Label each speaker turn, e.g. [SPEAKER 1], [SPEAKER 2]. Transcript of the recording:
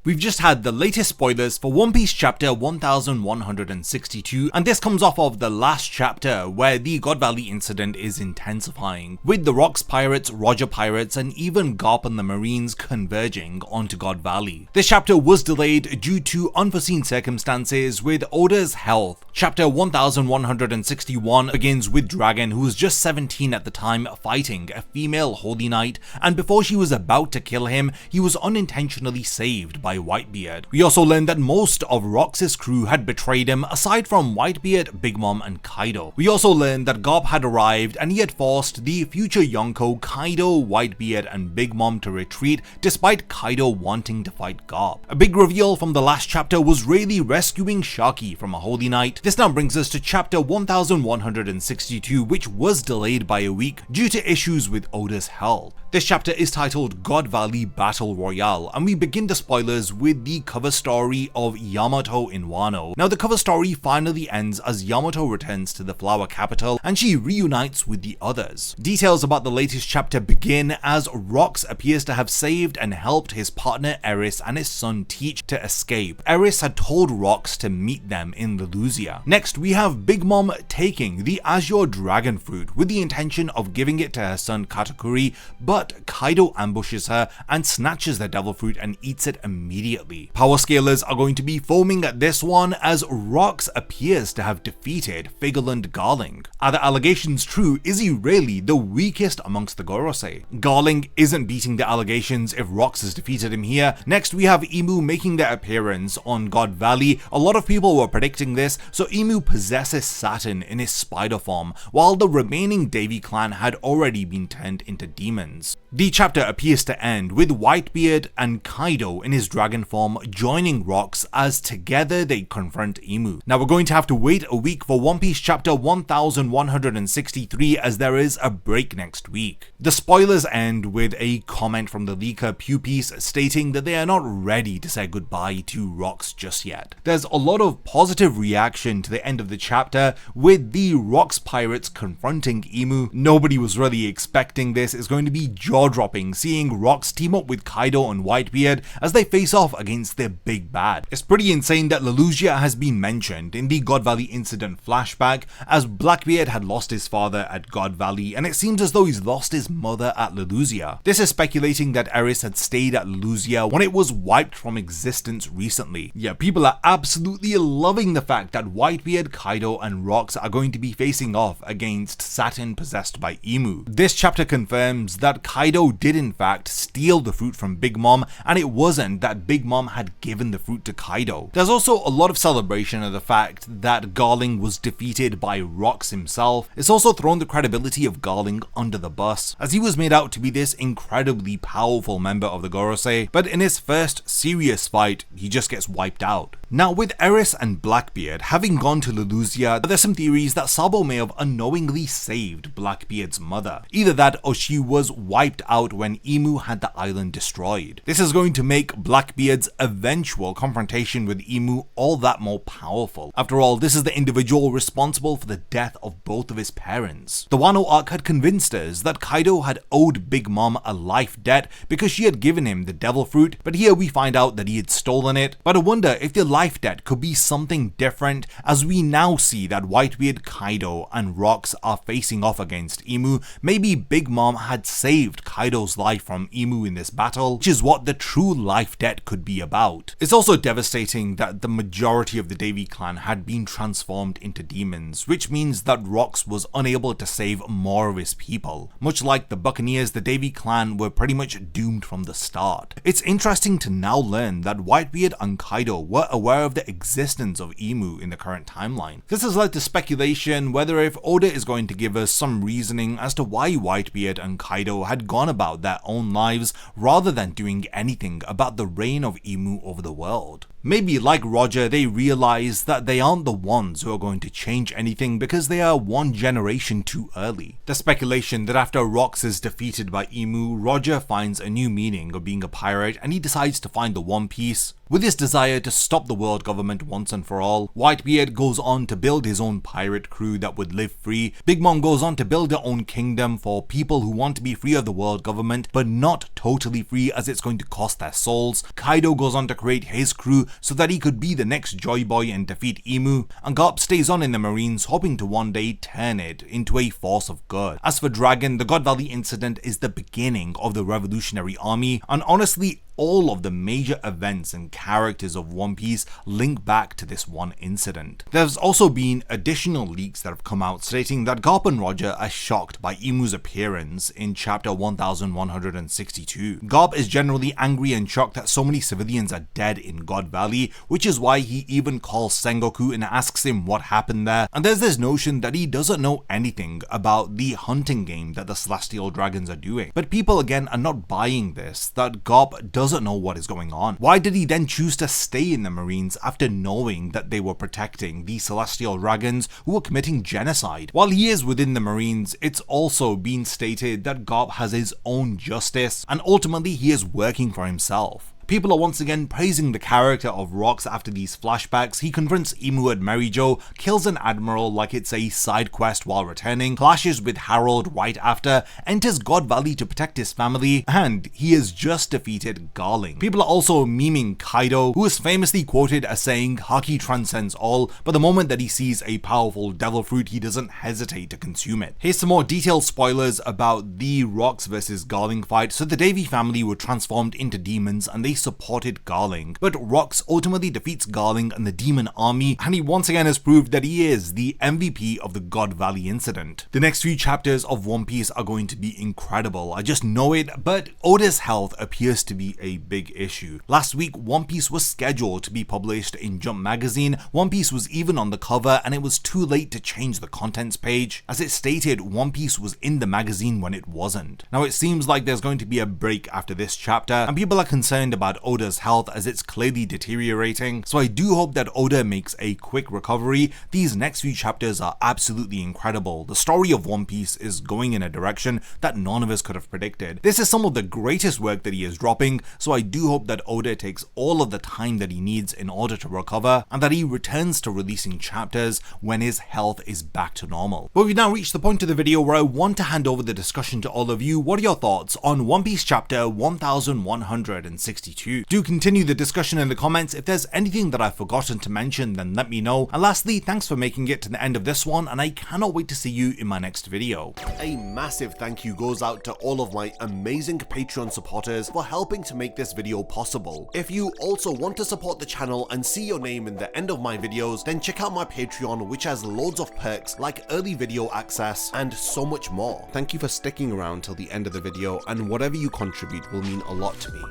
[SPEAKER 1] We've just had the latest spoilers for One Piece chapter 1162, and this comes off of the last chapter where the God Valley incident is intensifying, with the Rocks pirates, Roger pirates, and even Garp and the Marines converging onto God Valley. This chapter was delayed due to unforeseen circumstances with Oda's health. Chapter 1161 begins with Dragon, who was just 17 at the time, fighting a female Holy Knight, and before she was about to kill him, he was unintentionally saved by Whitebeard. We also learned that most of Rox's crew had betrayed him, aside from Whitebeard, Big Mom, and Kaido. We also learned that Garp had arrived and he had forced the future Yonko, Kaido, Whitebeard, and Big Mom to retreat despite Kaido wanting to fight Garp. A big reveal from the last chapter was Rayleigh rescuing Sharky from a Holy Knight. This now brings us to chapter 1162, which was delayed by a week due to issues with Oda's health. This chapter is titled God Valley Battle Royale, and we begin the spoilers with the cover story of Yamato in Wano. Now the cover story finally ends as Yamato returns to the Flower Capital and she reunites with the others. Details about the latest chapter begin as Rox appears to have saved and helped his partner Eris and his son Teach to escape. Eris had told Rox to meet them in Lelusia. Next we have Big Mom taking the Azure Dragon Fruit with the intention of giving it to her son Katakuri, but Kaido ambushes her and snatches the Devil Fruit and eats it immediately. Power scalers are going to be foaming at this one as Rox appears to have defeated Figureland Garling. Are the allegations true? Is he really the weakest amongst the Gorosei? Garling isn't beating the allegations if Rox has defeated him here. Next we have Emu making their appearance on God Valley. A lot of people were predicting this, so Emu possesses Saturn in his spider form, while the remaining Davy clan had already been turned into demons. The chapter appears to end with Whitebeard and Kaido in his dragon form joining Rox as together they confront Emu. Now we're going to have to wait a week for One Piece chapter 1163 as there is a break next week. The spoilers end with a comment from the leaker Pupies stating that they are not ready to say goodbye to Rox just yet. There's a lot of positive reaction to the end of the chapter with the Rocks pirates confronting Emu. Nobody was really expecting this. It's going to be jaw-dropping seeing Rox team up with Kaido and Whitebeard as they face off against their big bad. It's pretty insane that Lelusia has been mentioned in the God Valley incident flashback, as Blackbeard had lost his father at God Valley and it seems as though he's lost his mother at Lelusia. This is speculating that Eris had stayed at Lelusia when it was wiped from existence recently. Yeah, people are absolutely loving the fact that Whitebeard, Kaido, and Rox are going to be facing off against Saturn possessed by Emu. This chapter confirms that Kaido did in fact steal the fruit from Big Mom, and it wasn't that Big Mom had given the fruit to Kaido. There's also a lot of celebration of the fact that Garling was defeated by Rox himself. It's also thrown the credibility of Garling under the bus, as he was made out to be this incredibly powerful member of the Gorosei, but in his first serious fight, he just gets wiped out. Now with Eris and Blackbeard having gone to Lelusia, there's some theories that Sabo may have unknowingly saved Blackbeard's mother. Either that or she was wiped out when Emu had the island destroyed. This is going to make Blackbeard's eventual confrontation with Emu all that more powerful. After all, this is the individual responsible for the death of both of his parents. The Wano arc had convinced us that Kaido had owed Big Mom a life debt because she had given him the Devil Fruit, but here we find out that he had stolen it. But I wonder if the life debt could be something different, as we now see that Whitebeard, Kaido, and Rox are facing off against Emu. Maybe Big Mom had saved Kaido's life from Emu in this battle, which is what the true life debt could be about. It's also devastating that the majority of the Davy clan had been transformed into demons, which means that Rox was unable to save more of his people. Much like the Buccaneers, the Davy clan were pretty much doomed from the start. It's interesting to now learn that Whitebeard and Kaido were aware of the existence of Emu in the current timeline. This has led to speculation whether if Oda is going to give us some reasoning as to why Whitebeard and Kaido had gone about their own lives rather than doing anything about the reign of Emu over the world. Maybe like Roger, they realize that they aren't the ones who are going to change anything because they are one generation too early. The speculation that after Rox is defeated by Emu, Roger finds a new meaning of being a pirate and he decides to find the One Piece. With his desire to stop the world government once and for all, Whitebeard goes on to build his own pirate crew that would live free. Big Mom goes on to build her own kingdom for people who want to be free of the world government, but not totally free as it's going to cost their souls. Kaido goes on to create his crew so that he could be the next Joy Boy and defeat Emu, and Garp stays on in the Marines, hoping to one day turn it into a force of good. As for Dragon, the God Valley incident is the beginning of the Revolutionary Army, and honestly, all of the major events and characters of One Piece link back to this one incident. There's also been additional leaks that have come out stating that Garp and Roger are shocked by Emu's appearance in chapter 1162. Garp is generally angry and shocked that so many civilians are dead in God Valley, which is why he even calls Sengoku and asks him what happened there, and there's this notion that he doesn't know anything about the hunting game that the Celestial Dragons are doing. But people again are not buying this, that Garp doesn't know what is going on. Why did he then choose to stay in the Marines after knowing that they were protecting the Celestial Dragons who were committing genocide? While he is within the Marines, it's also been stated that Garp has his own justice, and ultimately he is working for himself. People are once again praising the character of Rox after these flashbacks. He confronts Emu at Merijo, kills an admiral like it's a side quest while returning, clashes with Harold right after, enters God Valley to protect his family, and he has just defeated Garling. People are also memeing Kaido, who is famously quoted as saying Haki transcends all, but the moment that he sees a powerful devil fruit, he doesn't hesitate to consume it. Here's some more detailed spoilers about the Rox versus Garling fight. So the Davy family were transformed into demons and they supported Garling, but Rox ultimately defeats Garling and the demon army, and he once again has proved that he is the MVP of the God Valley incident. The next few chapters of One Piece are going to be incredible, I just know it, but Oda's health appears to be a big issue. Last week, One Piece was scheduled to be published in Jump magazine. One Piece was even on the cover, and it was too late to change the contents page. As it stated, One Piece was in the magazine when it wasn't. Now it seems like there's going to be a break after this chapter, and people are concerned about Oda's health as it's clearly deteriorating, so I do hope that Oda makes a quick recovery. These next few chapters are absolutely incredible. The story of One Piece is going in a direction that none of us could have predicted. This is some of the greatest work that he is dropping, so I do hope that Oda takes all of the time that he needs in order to recover, and that he returns to releasing chapters when his health is back to normal. But we've now reached the point of the video where I want to hand over the discussion to all of you. What are your thoughts on One Piece chapter 1162? Do continue the discussion in the comments. If there's anything that I've forgotten to mention, then let me know. And lastly, thanks for making it to the end of this one, and I cannot wait to see you in my next video.
[SPEAKER 2] A massive thank you goes out to all of my amazing Patreon supporters for helping to make this video possible. If you also want to support the channel and see your name in the end of my videos, then check out my Patreon, which has loads of perks like early video access and so much more. Thank you for sticking around till the end of the video, and whatever you contribute will mean a lot to me.